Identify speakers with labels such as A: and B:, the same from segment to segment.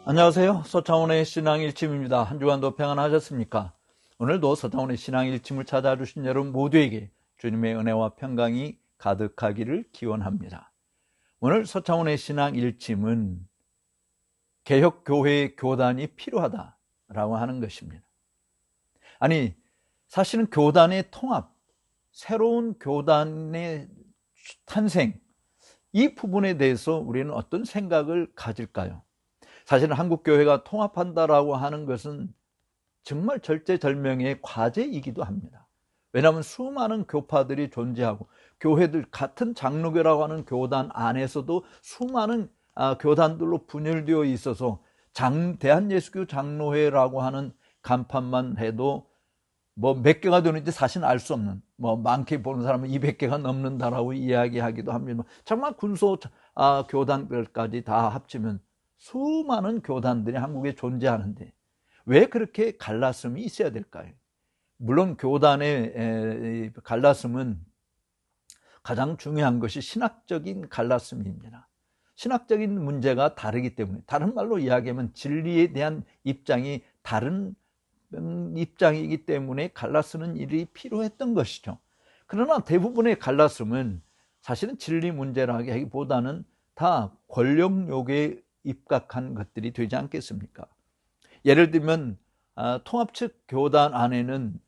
A: 안녕하세요. 서창훈의 신앙일침입니다. 한 주간도 평안하셨습니까? 오늘도 서창훈의 신앙일침을 찾아주신 여러분 모두에게 주님의 은혜와 평강이 가득하기를 기원합니다. 오늘 서창훈의 신앙일침은 개혁교회의 교단이 필요하다라고 하는 것입니다. 아니, 사실은 교단의 통합, 새로운 교단의 탄생, 이 부분에 대해서 우리는 어떤 생각을 가질까요? 사실은 한국교회가 통합한다라고 하는 것은 정말 절제절명의 과제이기도 합니다. 왜냐하면 수많은 교파들이 존재하고 교회들 같은 장로교라고 하는 교단 안에서도 수많은 교단들로 분열되어 있어서 대한예수교 장로회라고 하는 간판만 해도 뭐 몇 개가 되는지 사실 알 수 없는, 뭐 많게 보는 사람은 200개가 넘는다라고 이야기하기도 합니다. 정말 군소 교단들까지 다 합치면 수많은 교단들이 한국에 존재하는데 왜 그렇게 갈랐음이 있어야 될까요? 물론 교단의 갈랐음은 가장 중요한 것이 신학적인 갈랐음입니다. 신학적인 문제가 다르기 때문에, 다른 말로 이야기하면 진리에 대한 입장이 다른 입장이기 때문에 갈라쓰는 일이 필요했던 것이죠. 그러나 대부분의 갈랐음은 사실은 진리 문제라기보다는 다 권력욕에 입각한 것들이 되지 않겠습니까? 예를 들면 통합 측 교단 안에는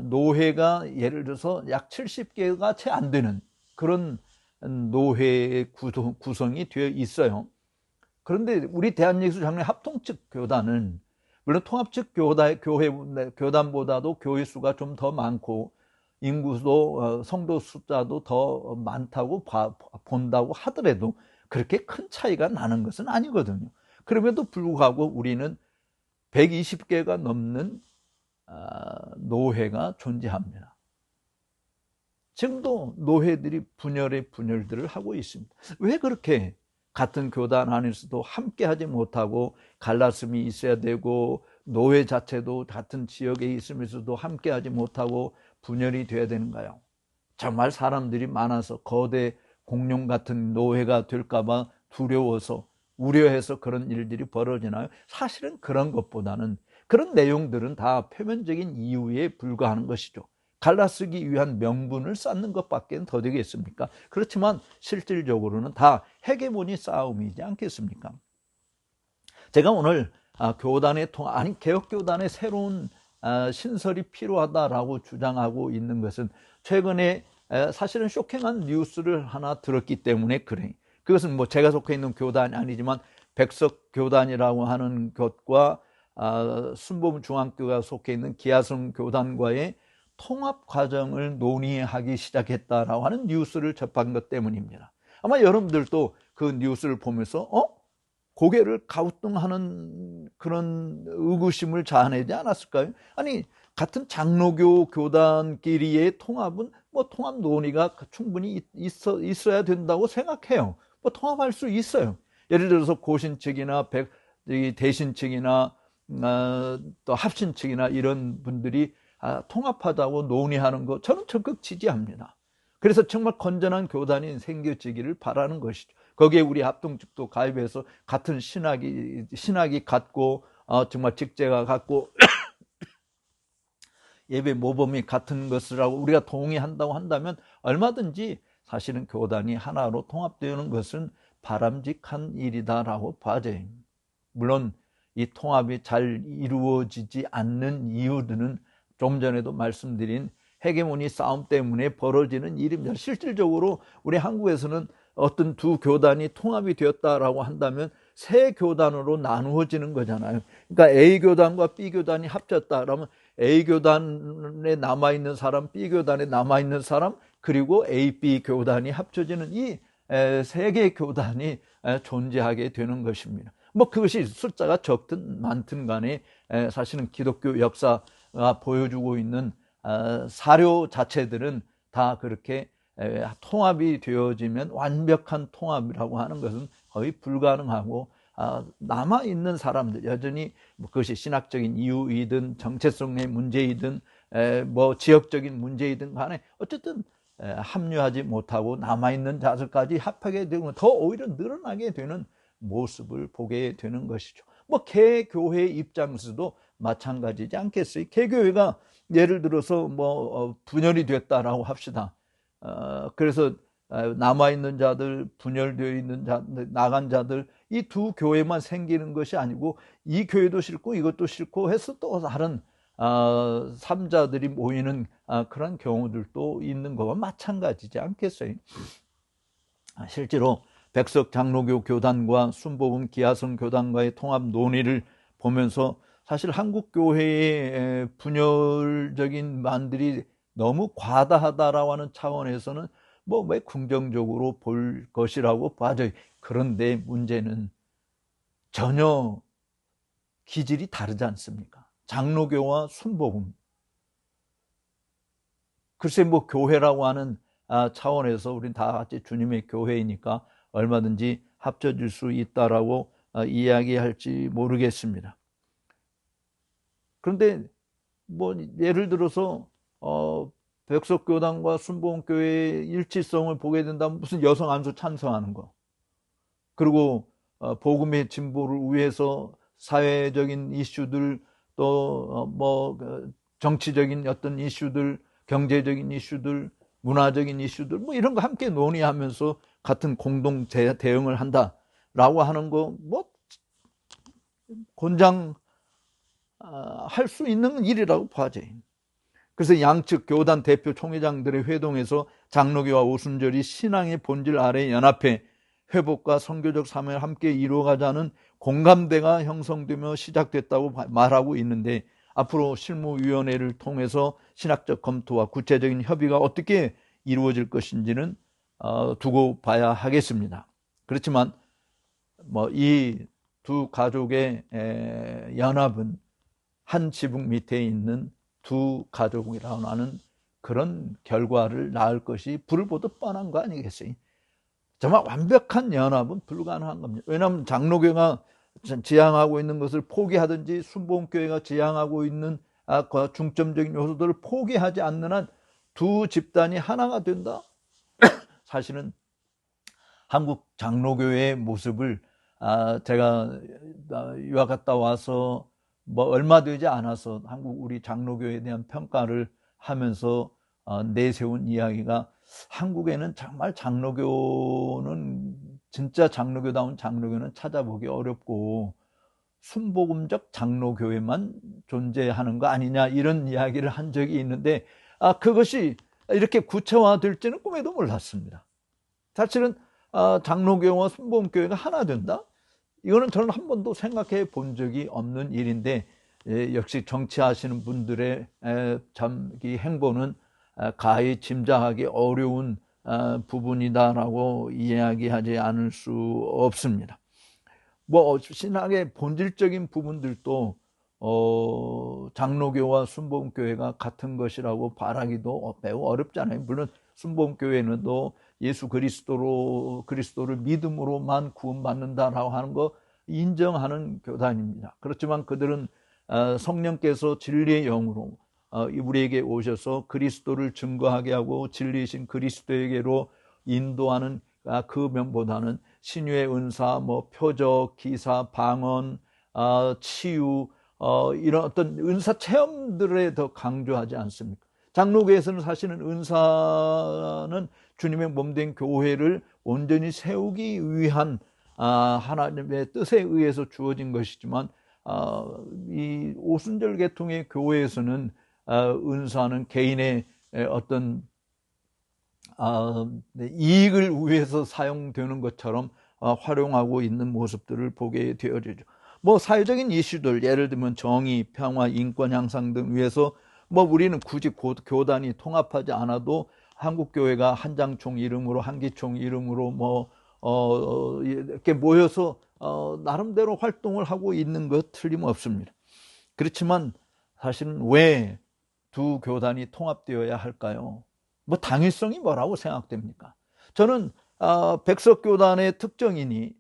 A: 노회가 예를 들어서 약 70개가 채 안 되는 그런 노회의 구성이 되어 있어요. 그런데 우리 대한예수장로회 합통 측 교단은 물론 통합 측 교단보다도 교회 수가 좀 더 많고 인구도 성도 숫자도 더 많다고 본다고 하더라도 그렇게 큰 차이가 나는 것은 아니거든요. 그럼에도 불구하고 우리는 120개가 넘는 노회가 존재합니다. 지금도 노회들이 분열들을 하고 있습니다. 왜 그렇게 같은 교단 안에서도 함께 하지 못하고 갈랐음이 있어야 되고 노회 자체도 같은 지역에 있으면서도 함께 하지 못하고 분열이 돼야 되는가요? 정말 사람들이 많아서 거대 공룡 같은 노회가 될까봐 두려워서 우려해서 그런 일들이 벌어지나요? 사실은 그런 것보다는 그런 내용들은 다 표면적인 이유에 불과하는 것이죠. 갈라쓰기 위한 명분을 쌓는 것밖에 더 되겠습니까? 그렇지만 실질적으로는 다 헤게모니 싸움이지 않겠습니까? 제가 오늘 개혁교단의 새로운 신설이 필요하다라고 주장하고 있는 것은 최근에 사실은 쇼킹한 뉴스를 하나 들었기 때문에 그래. 그것은 뭐 제가 속해 있는 교단이 아니지만 백석교단이라고 하는 것과 순복음중앙교가 속해 있는 기아성 교단과의 통합 과정을 논의하기 시작했다라고 하는 뉴스를 접한 것 때문입니다. 아마 여러분들도 그 뉴스를 보면서 고개를 가우뚱하는 그런 의구심을 자아내지 않았을까요? 아니, 같은 장로교 교단끼리의 통합은 뭐 통합 논의가 충분히 있어야 된다고 생각해요. 뭐 통합할 수 있어요. 예를 들어서 고신 측이나 대신 측이나 또 합신 측이나 이런 분들이 통합하자고 논의하는 거 저는 적극 지지합니다. 그래서 정말 건전한 교단이 생겨지기를 바라는 것이죠. 거기에 우리 합동측도 가입해서 같은 신학이 같고 정말 직제가 같고 예배 모범이 같은 것을 하고 우리가 동의한다고 한다면 얼마든지 사실은 교단이 하나로 통합되는 것은 바람직한 일이다라고 봐져요. 물론 이 통합이 잘 이루어지지 않는 이유들은 좀 전에도 말씀드린 헤게모니 싸움 때문에 벌어지는 일입니다. 실질적으로 우리 한국에서는 어떤 두 교단이 통합이 되었다라고 한다면 세 교단으로 나누어지는 거잖아요. 그러니까 A교단과 B교단이 합쳤다 그러면 A교단에 남아있는 사람, B교단에 남아있는 사람, 그리고 A, B교단이 합쳐지는 이 세 개의 교단이 존재하게 되는 것입니다. 뭐 그것이 숫자가 적든 많든 간에 사실은 기독교 역사가 보여주고 있는 사료 자체들은 다 그렇게 통합이 되어지면 완벽한 통합이라고 하는 것은 거의 불가능하고 남아있는 사람들 여전히 그것이 신학적인 이유이든 정체성의 문제이든 뭐 지역적인 문제이든 간에 어쨌든 합류하지 못하고 남아있는 자들까지 합하게 되면 더 오히려 늘어나게 되는 모습을 보게 되는 것이죠. 뭐 개교회 입장에서도 마찬가지지 않겠어요? 개교회가 예를 들어서 뭐 분열이 됐다라고 합시다. 그래서 남아있는 자들, 분열되어 있는 자들, 나간 자들, 이 두 교회만 생기는 것이 아니고 이 교회도 싫고 이것도 싫고 해서 또 다른 삼자들이 모이는 그런 경우들도 있는 거와 마찬가지지 않겠어요? 실제로 백석 장로교 교단과 순복음 기아성 교단과의 통합 논의를 보면서 사실 한국 교회의 분열적인 만들이 너무 과다하다라고 하는 차원에서는 왜 긍정적으로 볼 것이라고 봐져요. 그런데 문제는 전혀 기질이 다르지 않습니까? 장로교와 순복음. 글쎄 교회라고 하는 차원에서 우린 다 같이 주님의 교회이니까 얼마든지 합쳐질 수 있다라고 이야기할지 모르겠습니다. 그런데 예를 들어서 백석교단과 순복음교회의 일치성을 보게 된다면 무슨 여성 안수 찬성하는 거, 그리고 복음의 진보를 위해서 사회적인 이슈들, 또 정치적인 어떤 이슈들, 경제적인 이슈들, 문화적인 이슈들 이런 거 함께 논의하면서 같은 공동 대응을 한다라고 하는 거 권장할 수 있는 일이라고 봐져요. 그래서 양측 교단 대표 총회장들의 회동에서 장로교와 오순절이 신앙의 본질 아래 연합해 회복과 선교적 사명을 함께 이루어가자는 공감대가 형성되며 시작됐다고 말하고 있는데, 앞으로 실무위원회를 통해서 신학적 검토와 구체적인 협의가 어떻게 이루어질 것인지는 두고 봐야 하겠습니다. 그렇지만 이 두 가족의 연합은 한 지붕 밑에 있는 두 가족이라고 하는 그런 결과를 낳을 것이 불을 보듯 뻔한 거 아니겠어요? 정말 완벽한 연합은 불가능한 겁니다. 왜냐하면 장로교가 지향하고 있는 것을 포기하든지 순복음교회가 지향하고 있는 중점적인 요소들을 포기하지 않는 한 두 집단이 하나가 된다? 사실은 한국 장로교회의 모습을 제가 유학 갔다 와서 얼마 되지 않아서 한국 우리 장로교회에 대한 평가를 하면서 내세운 이야기가, 한국에는 정말 장로교는 진짜 장로교다운 장로교는 찾아보기 어렵고 순복음적 장로교회만 존재하는 거 아니냐, 이런 이야기를 한 적이 있는데 그것이 이렇게 구체화될지는 꿈에도 몰랐습니다. 사실은 장로교와 순복음교회가 하나 된다? 이거는 저는 한 번도 생각해 본 적이 없는 일인데, 역시 정치하시는 분들의 참 이 행보는 가히 짐작하기 어려운 부분이다라고 이야기하지 않을 수 없습니다. 신학의 본질적인 부분들도 장로교와 순복음교회가 같은 것이라고 바라기도 매우 어렵잖아요. 물론 순복음교회는 또 예수 그리스도를 믿음으로만 구원받는다라고 하는 거 인정하는 교단입니다. 그렇지만 그들은 성령께서 진리의 영으로 우리에게 오셔서 그리스도를 증거하게 하고 진리이신 그리스도에게로 인도하는 그 면보다는 신유의 은사, 표적, 기사, 방언, 치유, 이런 어떤 은사 체험들에 더 강조하지 않습니까? 장로교에서는 사실은 은사는 주님의 몸된 교회를 온전히 세우기 위한 하나님의 뜻에 의해서 주어진 것이지만, 이 오순절 계통의 교회에서는 은사는 개인의 어떤 이익을 위해서 사용되는 것처럼 활용하고 있는 모습들을 보게 되어지죠. 사회적인 이슈들, 예를 들면 정의, 평화, 인권 향상 등 위해서 우리는 굳이 교단이 통합하지 않아도 한국교회가 한장총 이름으로, 한기총 이름으로 이렇게 모여서 나름대로 활동을 하고 있는 것 틀림없습니다. 그렇지만 사실은 왜 두 교단이 통합되어야 할까요? 당위성이 뭐라고 생각됩니까? 저는 백석교단의 특정인이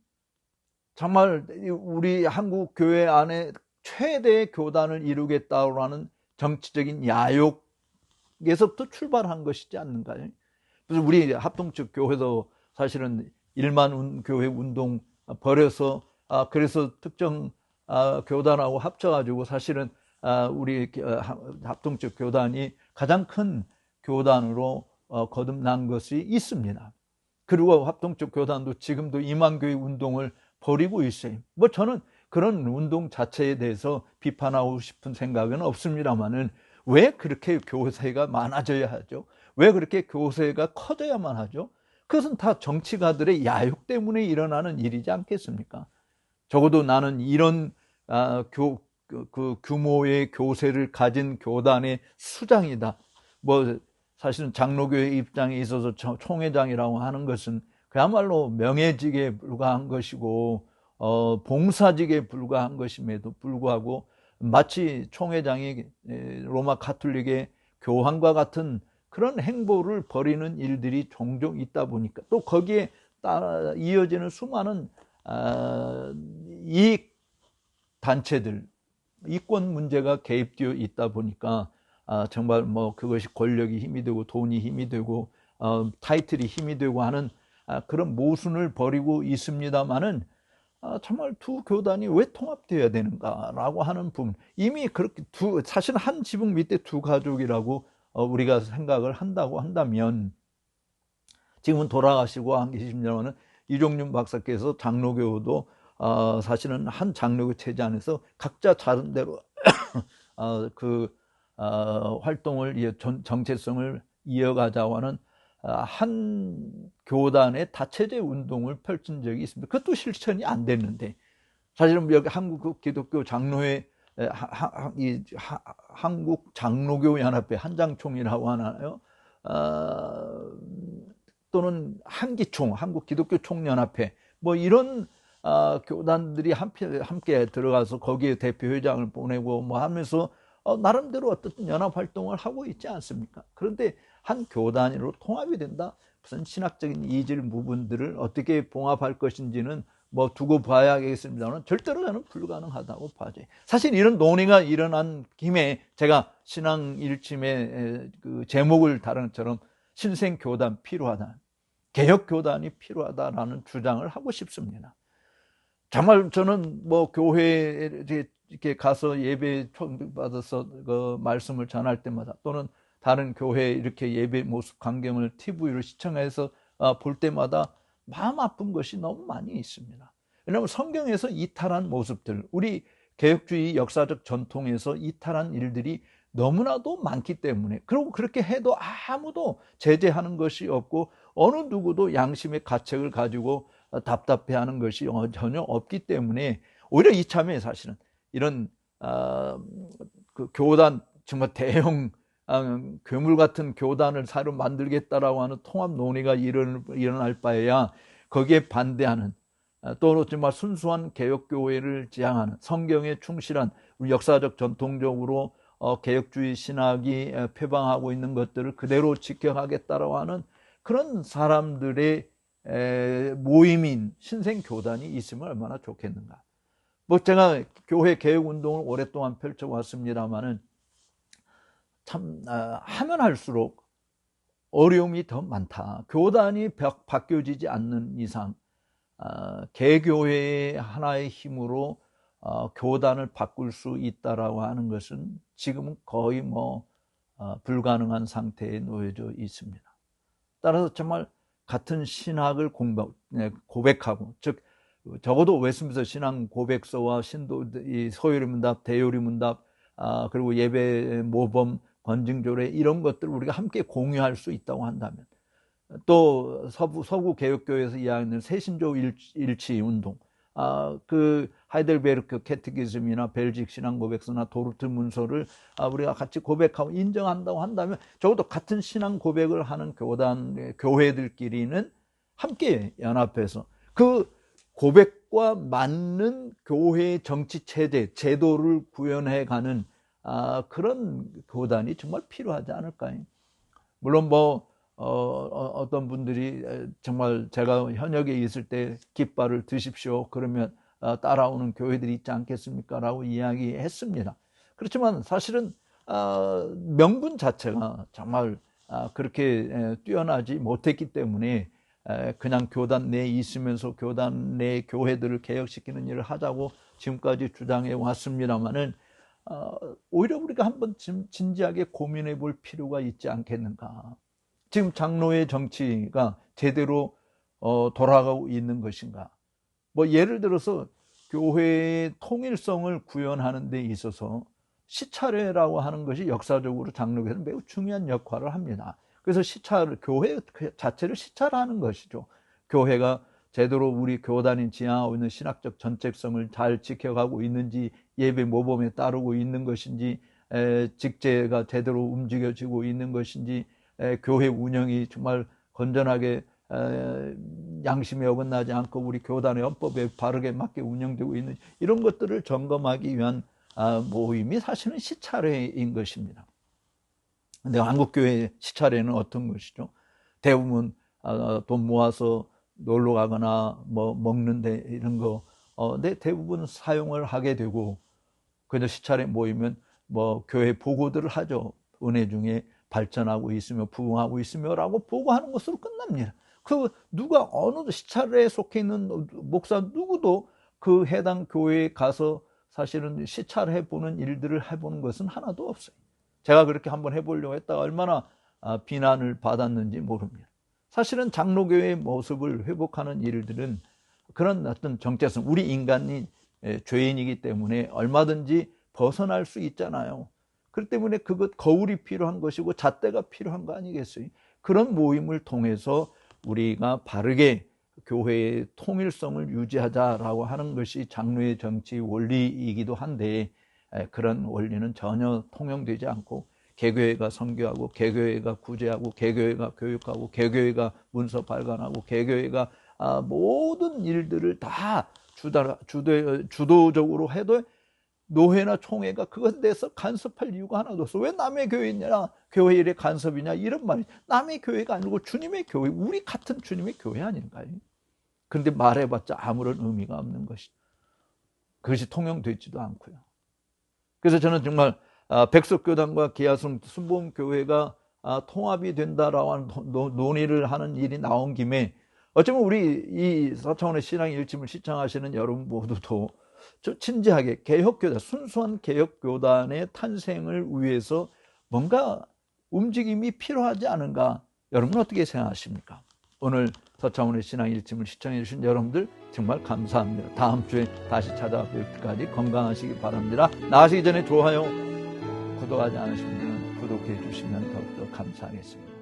A: 정말 우리 한국 교회 안에 최대의 교단을 이루겠다고 하는 정치적인 야욕에서부터 출발한 것이지 않는가요? 그래서 우리 합동측 교회도 사실은 1만 교회 운동 벌여서 그래서 특정 교단하고 합쳐가지고 사실은 우리 합동적 교단이 가장 큰 교단으로 거듭난 것이 있습니다. 그리고 합동적 교단도 지금도 임한교회 운동을 벌이고 있어요. 뭐 저는 그런 운동 자체에 대해서 비판하고 싶은 생각은 없습니다만은 왜 그렇게 교세가 많아져야 하죠? 왜 그렇게 교세가 커져야만 하죠? 그것은 다 정치가들의 야욕 때문에 일어나는 일이지 않겠습니까? 적어도 나는 이런 그 규모의 교세를 가진 교단의 수장이다. 뭐 사실은 장로교의 입장에 있어서 총회장이라고 하는 것은 그야말로 명예직에 불과한 것이고 봉사직에 불과한 것임에도 불구하고 마치 총회장이 로마 가톨릭의 교황과 같은 그런 행보를 벌이는 일들이 종종 있다 보니까 또 거기에 따라 이어지는 수많은 이익 단체들, 이권 문제가 개입되어 있다 보니까 정말 뭐 그것이 권력이 힘이 되고 돈이 힘이 되고 타이틀이 힘이 되고 하는 그런 모순을 벌이고 있습니다만은 정말 두 교단이 왜 통합되어야 되는가라고 하는 부분, 이미 그렇게 사실 한 지붕 밑에 두 가족이라고 우리가 생각을 한다고 한다면 지금은 돌아가시고 한 계십니다만은 이종윤 박사께서 장로교도 사실은 한 장로교 체제 안에서 각자 다른 대로 활동을 정체성을 이어가자고 하는 한 교단의 다체제 운동을 펼친 적이 있습니다. 그것도 실천이 안 됐는데 사실은 여기 한국 기독교 장로회 한국 장로교 연합회 한장총이라고 하나요? 또는 한기총, 한국 기독교 총연합회 뭐 이런 교단들이 함께 들어가서 거기에 대표회장을 보내고 뭐 하면서 나름대로 어떤 연합 활동을 하고 있지 않습니까? 그런데 한 교단으로 통합이 된다? 무슨 신학적인 이질 부분들을 어떻게 봉합할 것인지는 뭐 두고 봐야겠습니다만 절대로 저는 불가능하다고 봐죠. 사실 이런 논의가 일어난 김에 제가 신앙 일침의 그 제목을 다룬 것처럼 신생교단 필요하다, 개혁교단이 필요하다라는 주장을 하고 싶습니다. 정말 저는 뭐 교회에 이렇게 가서 예배 받아서 그 말씀을 전할 때마다 또는 다른 교회 이렇게 예배 모습 광경을 TV로 시청해서 볼 때마다 마음 아픈 것이 너무 많이 있습니다. 왜냐하면 성경에서 이탈한 모습들, 우리 개혁주의 역사적 전통에서 이탈한 일들이 너무나도 많기 때문에, 그리고 그렇게 해도 아무도 제재하는 것이 없고 어느 누구도 양심의 가책을 가지고 답답해하는 것이 전혀 없기 때문에 오히려 이참에 사실은 이런 그 교단, 정말 대형 괴물 같은 교단을 새로 만들겠다라고 하는 통합 논의가 일어날 바에야 거기에 반대하는, 또 정말 순수한 개혁교회를 지향하는, 성경에 충실한, 우리 역사적 전통적으로 개혁주의 신학이 표방하고 있는 것들을 그대로 지켜가겠다라고 하는 그런 사람들의 모임인 신생교단이 있으면 얼마나 좋겠는가. 뭐 제가 교회 개혁운동을 오랫동안 펼쳐왔습니다만은 참 하면 할수록 어려움이 더 많다. 교단이 바뀌어지지 않는 이상 개교회의 하나의 힘으로 교단을 바꿀 수 있다라고 하는 것은 지금은 거의 뭐 불가능한 상태에 놓여져 있습니다. 따라서 정말 같은 신학을 고백하고, 즉 적어도 웨스민스터 신앙 고백서와 신도 소요리문답, 대요리문답, 그리고 예배 모범, 권징조례 이런 것들을 우리가 함께 공유할 수 있다고 한다면, 또 서구 개혁교회에서 이야기하는 새신조 일치 운동, 그 하이델베르크 캐티키즘이나 벨직 신앙 고백서나 도르트 문서를 우리가 같이 고백하고 인정한다고 한다면 적어도 같은 신앙 고백을 하는 교회들끼리는 함께 연합해서 그 고백과 맞는 교회의 정치 체제, 제도를 구현해가는 그런 교단이 정말 필요하지 않을까요? 물론 뭐 어떤 분들이 정말 제가 현역에 있을 때 깃발을 드십시오 그러면 따라오는 교회들이 있지 않겠습니까? 라고 이야기했습니다. 그렇지만 사실은 명분 자체가 정말 그렇게 뛰어나지 못했기 때문에 그냥 교단 내에 있으면서 교단 내 교회들을 개혁시키는 일을 하자고 지금까지 주장해 왔습니다만은 오히려 우리가 한번 진지하게 고민해 볼 필요가 있지 않겠는가. 지금 장로의 정치가 제대로 돌아가고 있는 것인가. 뭐 예를 들어서 교회의 통일성을 구현하는 데 있어서 시차례라고 하는 것이 역사적으로 장로교회는 매우 중요한 역할을 합니다. 그래서 교회 자체를 시찰하는 것이죠. 교회가 제대로 우리 교단이 지향하고 있는 신학적 전책성을 잘 지켜가고 있는지, 예배 모범에 따르고 있는 것인지, 직제가 제대로 움직여지고 있는 것인지, 교회 운영이 정말 건전하게 양심에 어긋나지 않고 우리 교단의 헌법에 바르게 맞게 운영되고 있는 이런 것들을 점검하기 위한 모임이 사실은 시차례인 것입니다. 근데 한국교회 시차례는 어떤 것이죠? 대부분 돈 모아서 놀러 가거나 뭐 먹는데 이런 거 네, 대부분 사용을 하게 되고, 그래서 시차례 모이면 뭐 교회 보고들을 하죠. 은혜 중에 발전하고 있으며 부흥하고 있으며라고 보고하는 것으로 끝납니다. 그 누가 어느 시차례에 속해 있는 목사 누구도 그 해당 교회에 가서 사실은 시찰해 보는 일들을 해보는 것은 하나도 없어요. 제가 그렇게 한번 해보려고 했다가 얼마나 비난을 받았는지 모릅니다. 사실은 장로교회의 모습을 회복하는 일들은 그런 어떤 정체성, 우리 인간이 죄인이기 때문에 얼마든지 벗어날 수 있잖아요. 그렇기 때문에 그것 거울이 필요한 것이고 잣대가 필요한 거 아니겠어요? 그런 모임을 통해서 우리가 바르게 교회의 통일성을 유지하자라고 하는 것이 장로의 정치 원리이기도 한데, 그런 원리는 전혀 통용되지 않고 개교회가 선교하고 개교회가 구제하고 개교회가 교육하고 개교회가 문서 발간하고 개교회가 모든 일들을 다 주도적으로 해도 노회나 총회가 그것에 대해서 간섭할 이유가 하나도 없어. 왜 남의 교회냐, 교회 일에 간섭이냐, 이런 말이. 남의 교회가 아니고 주님의 교회, 우리 같은 주님의 교회 아닌가요? 그런데 말해봤자 아무런 의미가 없는 것이, 그것이 통용되지도 않고요. 그래서 저는 정말 백석교단과 기아성 순복음교회가 통합이 된다라고 하는 논의를 하는 일이 나온 김에, 어쩌면 우리 이 4차원의 신앙 일침을 시청하시는 여러분 모두도 진지하게 개혁교단, 순수한 개혁교단의 탄생을 위해서 뭔가 움직임이 필요하지 않은가. 여러분 어떻게 생각하십니까? 오늘 4차원의 신앙 일침을 시청해 주신 여러분들 정말 감사합니다. 다음 주에 다시 찾아뵐 때까지 건강하시기 바랍니다. 나가시기 전에 좋아요, 구독하지 않으신 분은 구독해 주시면 더욱더 감사하겠습니다.